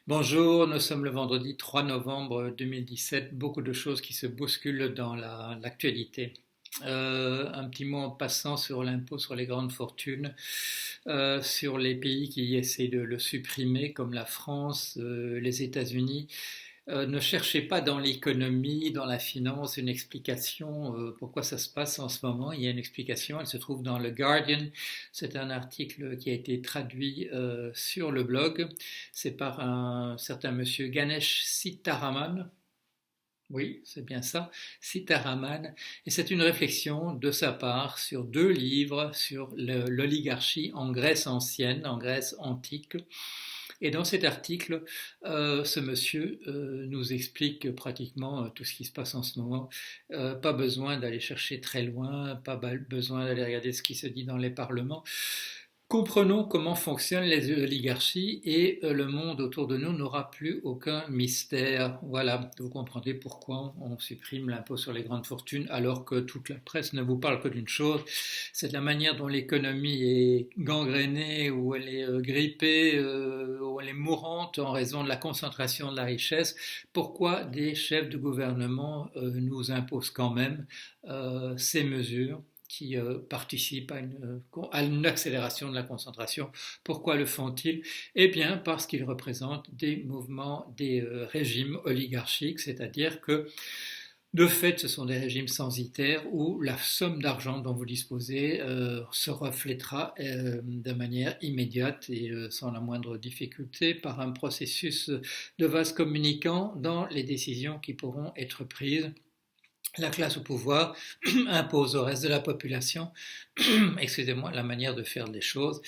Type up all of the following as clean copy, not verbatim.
Bonjour, nous sommes le vendredi 3 novembre 2017. Beaucoup de choses qui se bousculent dans l'actualité. Un petit mot en passant sur l'impôt sur les grandes fortunes, sur les pays qui essaient de le supprimer, comme la France, les États-Unis. Ne cherchez pas dans l'économie, dans la finance, une explication pourquoi ça se passe en ce moment. Il y a une explication, elle se trouve dans le Guardian. C'est un article qui a été traduit sur le blog. C'est par un certain monsieur Ganesh Sitaraman. Oui, c'est bien ça, Sitaraman. Et c'est une réflexion de sa part sur deux livres sur l'oligarchie en Grèce ancienne, en Grèce antique. Et dans cet article, ce monsieur nous explique pratiquement tout ce qui se passe en ce moment. Pas besoin d'aller chercher très loin, pas besoin d'aller regarder ce qui se dit dans les parlements. Comprenons comment fonctionnent les oligarchies et le monde autour de nous n'aura plus aucun mystère. Voilà, vous comprendrez pourquoi on supprime l'impôt sur les grandes fortunes alors que toute la presse ne vous parle que d'une chose, c'est de la manière dont l'économie est gangrénée, où elle est grippée, où elle est mourante en raison de la concentration de la richesse. Pourquoi des chefs de gouvernement nous imposent quand même ces mesures qui participent à une accélération de la concentration. Pourquoi le font-ils? Eh bien, parce qu'ils représentent des mouvements, des régimes oligarchiques, c'est-à-dire que de fait, ce sont des régimes censitaires où la somme d'argent dont vous disposez se reflétera de manière immédiate et sans la moindre difficulté par un processus de vase communicant dans les décisions qui pourront être prises. La classe au pouvoir impose au reste de la population, excusez-moi, la manière de faire les choses.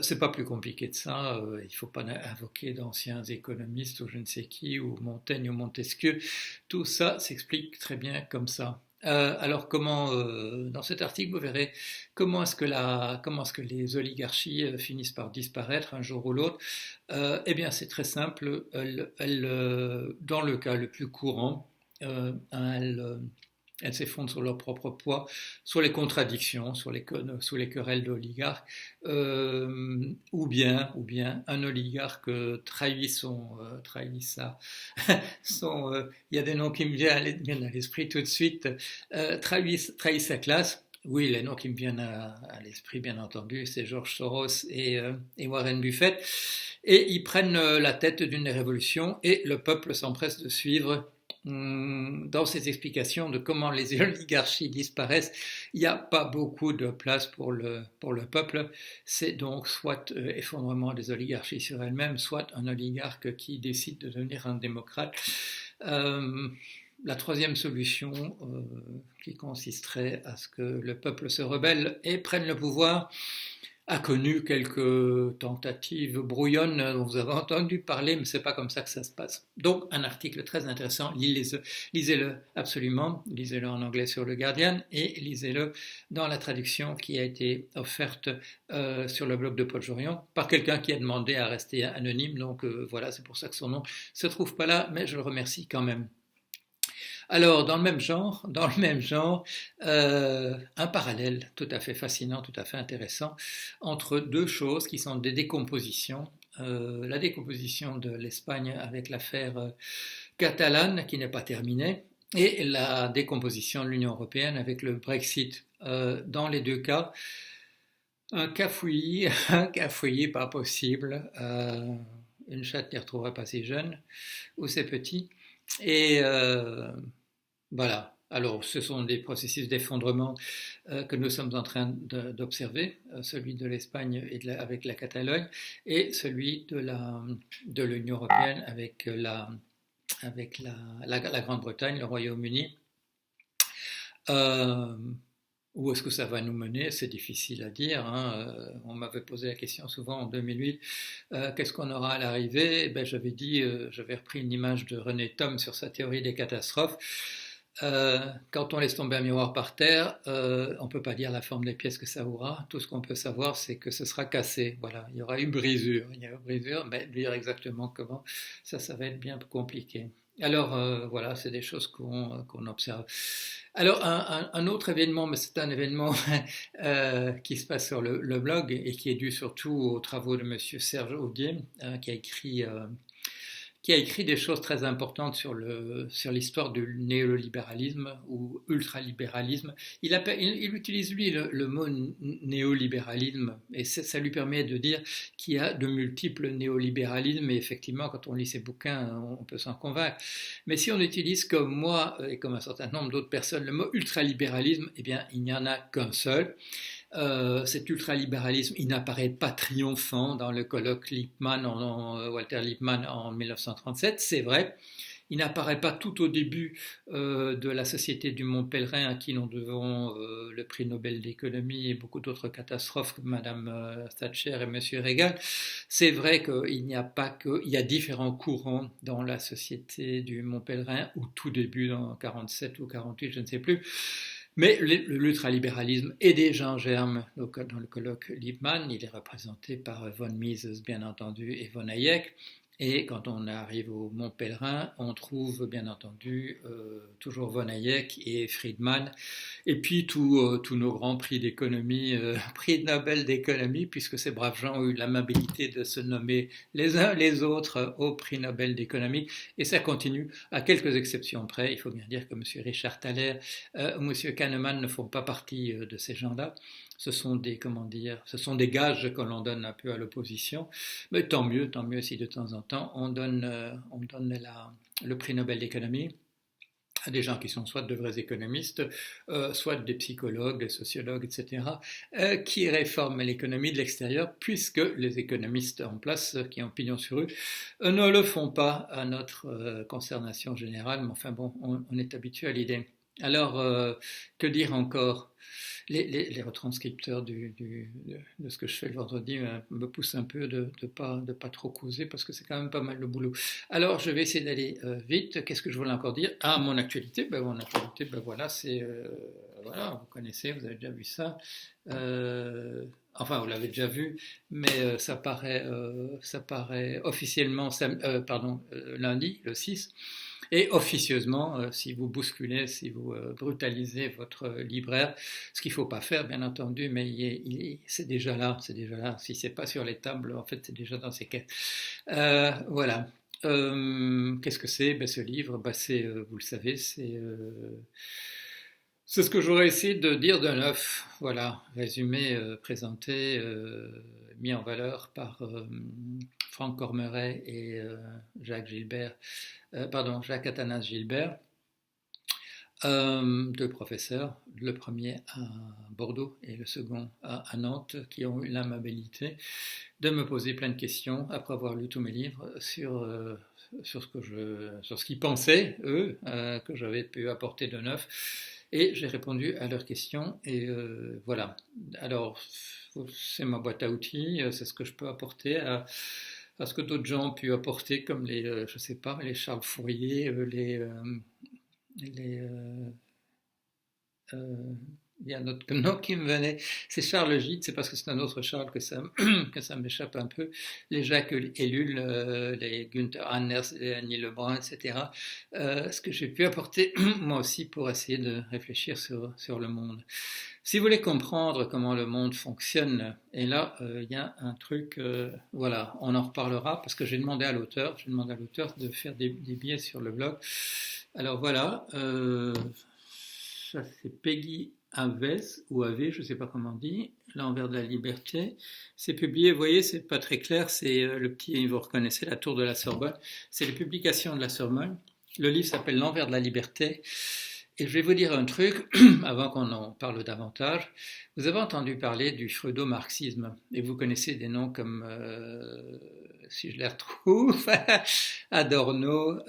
C'est pas plus compliqué que ça. Il ne faut pas invoquer d'anciens économistes ou je ne sais qui, ou Montaigne ou Montesquieu. Tout ça s'explique très bien comme ça. Alors comment, dans cet article, vous verrez comment est-ce que les oligarchies finissent par disparaître un jour ou l'autre. Eh bien, c'est très simple. Dans le cas le plus courant, elles s'effondrent sur leur propre poids, sur les contradictions, sur les querelles d'oligarques, ou bien un oligarque trahit sa, il y a des noms qui me viennent à l'esprit tout de suite, trahit sa classe. Oui, les noms qui me viennent à l'esprit, bien entendu, c'est George Soros et Warren Buffett. Et ils prennent la tête d'une révolution et le peuple s'empresse de suivre dans ces explications de comment les oligarchies disparaissent. Il n'y a pas beaucoup de place pour le peuple. C'est donc soit effondrement des oligarchies sur elles-mêmes, soit un oligarque qui décide de devenir un démocrate. La troisième solution, qui consisterait à ce que le peuple se rebelle et prenne le pouvoir, a connu quelques tentatives brouillonnes dont vous avez entendu parler, mais c'est pas comme ça que ça se passe. Donc, un article très intéressant, lisez-le absolument, lisez-le en anglais sur le Guardian et lisez-le dans la traduction qui a été offerte sur le blog de Paul Jorion par quelqu'un qui a demandé à rester anonyme, donc voilà, c'est pour ça que son nom se trouve pas là, mais je le remercie quand même. Alors, dans le même genre, un parallèle tout à fait fascinant, tout à fait intéressant entre deux choses qui sont des décompositions. La décomposition de l'Espagne avec l'affaire catalane qui n'est pas terminée et la décomposition de l'Union européenne avec le Brexit. Dans les deux cas, un cafouillis pas possible. Une chatte n'y retrouverait pas si jeune ou si petit. Et voilà. Alors, ce sont des processus d'effondrement que nous sommes en train d'observer, celui de l'Espagne avec la Catalogne et celui de l'Union européenne avec la Grande-Bretagne, le Royaume-Uni. Euh, où est-ce que ça va nous mener? C'est difficile à dire, hein. On m'avait posé la question souvent en 2008, qu'est-ce qu'on aura à l'arrivée? Ben, j'avais repris une image de René Thom sur sa théorie des catastrophes. Quand on laisse tomber un miroir par terre, on ne peut pas dire la forme des pièces que ça aura. Tout ce qu'on peut savoir, c'est que ce sera cassé. Voilà, il y aura eu brisure. Il y a eu brisure, mais dire exactement comment, ça va être bien compliqué. Alors voilà, c'est des choses qu'on observe. Alors un autre événement, mais c'est un événement qui se passe sur le blog et qui est dû surtout aux travaux de Monsieur Serge Audier, qui a écrit qui a écrit des choses très importantes sur l'histoire du néolibéralisme ou ultralibéralisme. Il utilise lui le mot néolibéralisme et ça lui permet de dire qu'il y a de multiples néolibéralismes et effectivement quand on lit ses bouquins on peut s'en convaincre. Mais si on utilise comme moi et comme un certain nombre d'autres personnes le mot ultralibéralisme, eh bien il n'y en a qu'un seul. Cet ultralibéralisme, il n'apparaît pas triomphant dans le colloque Walter Lippmann en 1937, c'est vrai. Il n'apparaît pas tout au début de la Société du Mont Pèlerin à qui nous devons le prix Nobel d'économie et beaucoup d'autres catastrophes comme Madame Thatcher et Monsieur Reagan. C'est vrai qu'il n'y a pas que, il y a différents courants dans la Société du Mont Pèlerin au tout début, dans 47 ou 48, je ne sais plus. Mais l'ultralibéralisme est déjà en germe dans le colloque Lippmann. Il est représenté par von Mises, bien entendu, et von Hayek. Et quand on arrive au Mont Pèlerin, on trouve bien entendu toujours von Hayek et Friedman, et puis tous nos grands prix d'économie, prix Nobel d'économie, puisque ces braves gens ont eu l'amabilité de se nommer les uns les autres au prix Nobel d'économie, et ça continue à quelques exceptions près. Il faut bien dire que M. Richard Thaler ou M. Kahneman ne font pas partie de ces gens-là. Ce sont des gages que l'on donne un peu à l'opposition, mais tant mieux si de temps en temps on donne le prix Nobel d'économie à des gens qui sont soit de vrais économistes, soit des psychologues, des sociologues, etc., qui réforment l'économie de l'extérieur, puisque les économistes en place, qui ont pignon sur rue, ne le font pas à notre consternation générale, mais enfin bon, on est habitué à l'idée. Alors, que dire encore ? Les retranscripteurs de ce que je fais le vendredi me poussent un peu de pas trop causer parce que c'est quand même pas mal le boulot. Alors je vais essayer d'aller vite. Qu'est-ce que je voulais encore dire ? Ah, mon actualité. Mon actualité, voilà, c'est voilà, vous connaissez, vous avez déjà vu ça. Enfin, vous l'avez déjà vu, mais ça paraît officiellement lundi, le 6. Et officieusement, si vous bousculez, si vous brutalisez votre libraire, ce qu'il ne faut pas faire, bien entendu, mais c'est déjà là. Si ce n'est pas sur les tables, en fait, c'est déjà dans ses quêtes. Voilà. Qu'est-ce que c'est ? Ce livre, vous le savez, c'est ce que j'aurais essayé de dire de neuf. Voilà, résumé, présenté, mis en valeur par Franck Cormeret et Jacques Athanas Gilbert, deux professeurs, le premier à Bordeaux et le second à Nantes, qui ont eu l'amabilité de me poser plein de questions après avoir lu tous mes livres sur ce qu'ils pensaient, eux, que j'avais pu apporter de neuf. Et j'ai répondu à leurs questions et voilà. Alors, c'est ma boîte à outils, c'est ce que je peux apporter à ce que d'autres gens ont pu apporter, comme les Charles Fourier, il y a un autre nom qui me venait, c'est Charles Gide, c'est parce que c'est un autre Charles que ça m'échappe un peu, les Jacques Ellul, les Günther Anders, les Annie Lebrun, etc. Ce que j'ai pu apporter moi aussi pour essayer de réfléchir sur le monde. Si vous voulez comprendre comment le monde fonctionne, et là, il y a un truc, voilà, on en reparlera, parce que j'ai demandé à l'auteur de faire des billets sur le blog. Alors voilà, ça c'est Peggy Aves, ou Ave, je ne sais pas comment on dit, L'envers de la liberté. C'est publié, vous voyez, c'est pas très clair, c'est le petit, vous reconnaissez, la tour de la Sorbonne. C'est les publications de la Sorbonne. Le livre s'appelle L'envers de la liberté. Et je vais vous dire un truc, avant qu'on en parle davantage. Vous avez entendu parler du freudo-marxisme, et vous connaissez des noms comme, si je les retrouve, Adorno,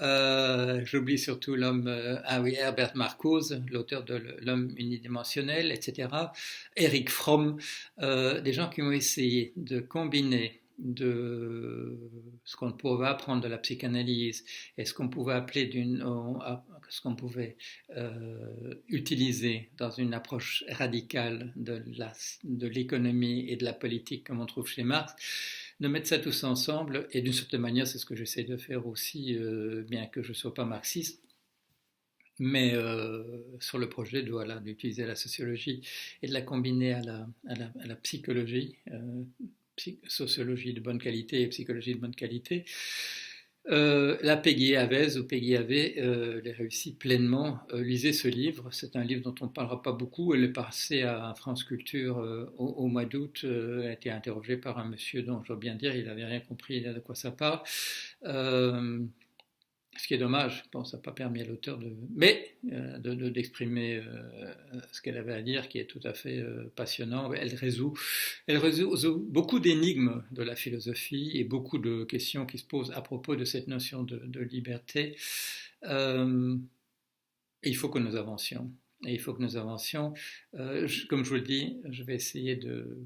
j'oublie surtout l'homme, Herbert Marcuse, l'auteur de L'homme unidimensionnel, etc. Erich Fromm, des gens qui ont essayé de combiner de ce qu'on pouvait apprendre de la psychanalyse et ce qu'on pouvait appeler ce qu'on pouvait utiliser dans une approche radicale de l'économie et de la politique comme on trouve chez Marx, de mettre ça tous ensemble, et d'une certaine manière c'est ce que j'essaie de faire aussi, bien que je ne sois pas marxiste, mais sur le projet d'utiliser la sociologie et de la combiner à la psychologie, sociologie de bonne qualité et psychologie de bonne qualité. La Peggy Avez ou Peggy Ave les réussit pleinement. Lisez ce livre, c'est un livre dont on ne parlera pas beaucoup. Elle est passée à France Culture au mois d'août. Elle a été interrogée par un monsieur dont je dois bien dire il n'avait rien compris de quoi ça parle. Euh, Ce qui est dommage, bon, ça n'a pas permis à l'auteur d'exprimer ce qu'elle avait à dire, qui est tout à fait passionnant. Elle résout beaucoup d'énigmes de la philosophie et beaucoup de questions qui se posent à propos de cette notion de liberté. Euh, et il faut que nous avancions. Et il faut que nous avancions. Comme je vous le dis, je vais essayer de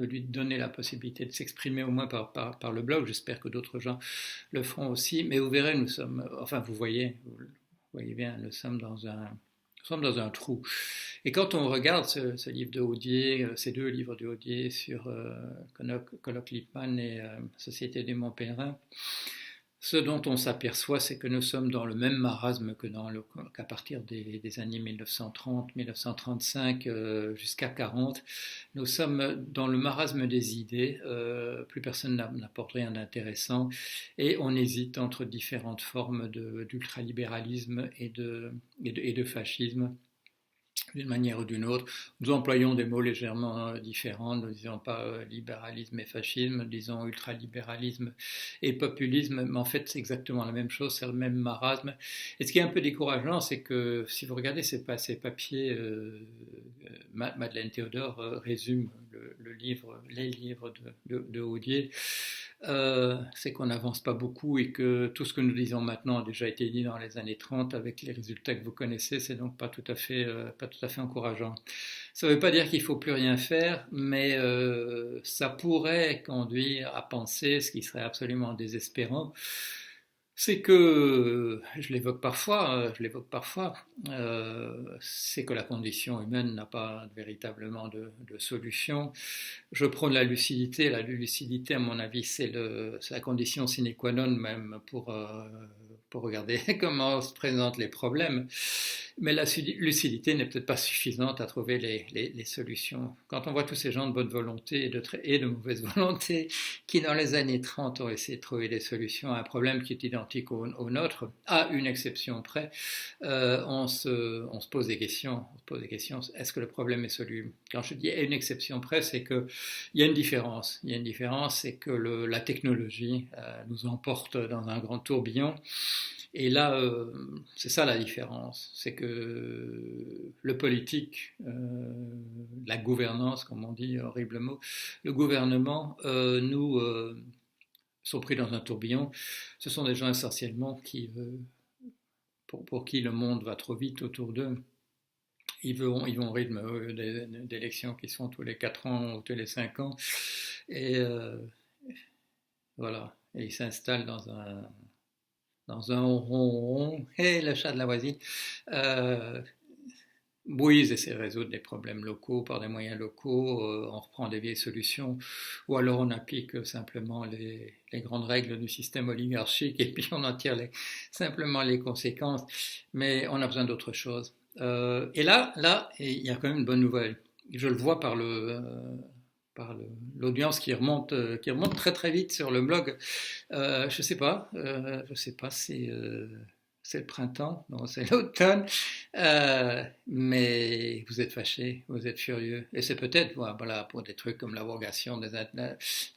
lui donner la possibilité de s'exprimer au moins par le blog. J'espère que d'autres gens le feront aussi. Mais vous verrez, vous voyez bien, nous sommes dans un trou. Et quand on regarde ce livre de Audier, ces deux livres de Audier sur Colloque Lippmann et Société des Monts Pèlerins, ce dont on s'aperçoit, c'est que nous sommes dans le même marasme qu'à partir des années 1930, 1935 jusqu'à 40. Nous sommes dans le marasme des idées, plus personne n'apporte rien d'intéressant et on hésite entre différentes formes d'ultralibéralisme et de fascisme d'une manière ou d'une autre. Nous employons des mots légèrement différents, ne disons pas libéralisme et fascisme, disons ultralibéralisme et populisme, mais en fait c'est exactement la même chose, c'est le même marasme. Et ce qui est un peu décourageant, c'est que si vous regardez ces papiers, Madeleine Théodore résume les livres de Audier, c'est qu'on n'avance pas beaucoup et que tout ce que nous disons maintenant a déjà été dit dans les années 30 avec les résultats que vous connaissez, c'est donc pas tout à fait encourageant. Ça ne veut pas dire qu'il ne faut plus rien faire, mais ça pourrait conduire à penser, ce qui serait absolument désespérant, c'est que, c'est que la condition humaine n'a pas véritablement de solution. Je prône la lucidité. La lucidité, à mon avis, c'est la condition sine qua non même pour regarder comment se présentent les problèmes. Mais la lucidité n'est peut-être pas suffisante à trouver les solutions. Quand on voit tous ces gens de bonne volonté et de mauvaise volonté qui, dans les années 30, ont essayé de trouver des solutions à un problème qui est identique au nôtre, à une exception près, on se pose des questions. Est-ce que le problème est soluble? Quand je dis à une exception près, c'est qu'il y a une différence. Il y a une différence, c'est que la technologie nous emporte dans un grand tourbillon. Et là, c'est ça la différence, c'est que le politique, la gouvernance, comme on dit horriblement, le gouvernement nous sont pris dans un tourbillon. Ce sont des gens essentiellement pour qui le monde va trop vite autour d'eux. Ils vont au rythme d'élections qui sont tous les 4 ans ou tous les 5 ans. Et voilà, et ils s'installent dans un rond, et le chat de la voisine. Oui, ils essaient de résoudre des problèmes locaux par des moyens locaux, on reprend des vieilles solutions, ou alors on applique simplement les grandes règles du système oligarchique et puis on en tire simplement les conséquences, mais on a besoin d'autre chose. Et là, il y a quand même une bonne nouvelle. Je le vois par l'audience qui remonte très très vite sur le blog. Je sais pas si c'est le printemps, non, c'est l'automne, mais vous êtes fâchés, vous êtes furieux, et c'est peut-être voilà, pour des trucs comme l'abrogation de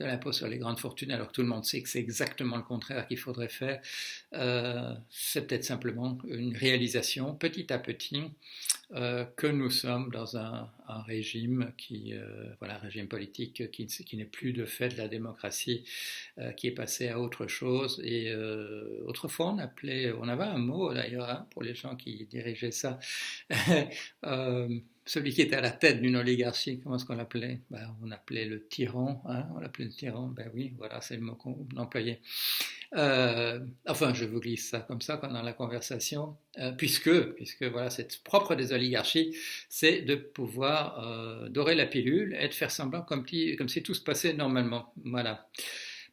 l'impôt sur les grandes fortunes, alors que tout le monde sait que c'est exactement le contraire qu'il faudrait faire. C'est peut-être simplement une réalisation petit à petit que nous sommes dans un régime un régime politique qui n'est plus de fait de la démocratie, qui est passé à autre chose. Et autrefois, on avait un mot d'ailleurs pour les gens qui dirigeaient ça. Celui qui était à la tête d'une oligarchie, comment est-ce qu'on l'appelait? On appelait le tyran, on l'appelait le tyran, oui, voilà, c'est le mot qu'on employait. Je vous glisse ça comme ça pendant la conversation, puisque voilà, c'est propre des oligarchies, c'est de pouvoir dorer la pilule et de faire semblant comme si tout se passait normalement. Voilà.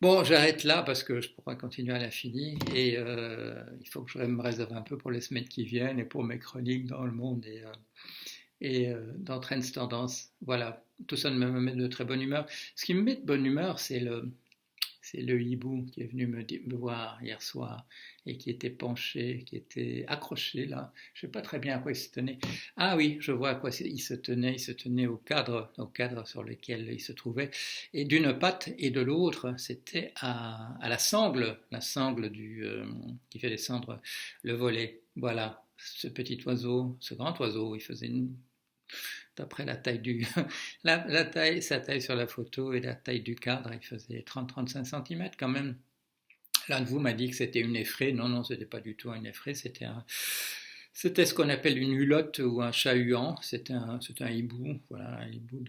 Bon, j'arrête là parce que je pourrais continuer à l'infini et il faut que je me réserve un peu pour les semaines qui viennent et pour mes chroniques dans le monde et dans Trends Tendance. Voilà, tout ça me met de très bonne humeur. Ce qui me met de bonne humeur, c'est c'est le hibou qui est venu me voir hier soir et qui était penché, qui était accroché là. Je ne sais pas très bien à quoi il se tenait. Ah oui, je vois à quoi il se tenait. Il se tenait au cadre sur lequel il se trouvait. Et d'une patte et de l'autre, c'était à la sangle qui fait descendre le volet. Voilà, ce petit oiseau, ce grand oiseau, il faisait d'après la taille sa taille sur la photo et la taille du cadre, il faisait 30-35 cm quand même. L'un de vous m'a dit que c'était une effraie. Non, non, c'était pas du tout une effraie. C'était ce qu'on appelle une hulotte ou un chat-huant. C'est un hibou, voilà, un hibou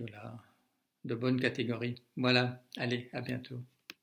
de bonne catégorie. Voilà, allez, à bientôt.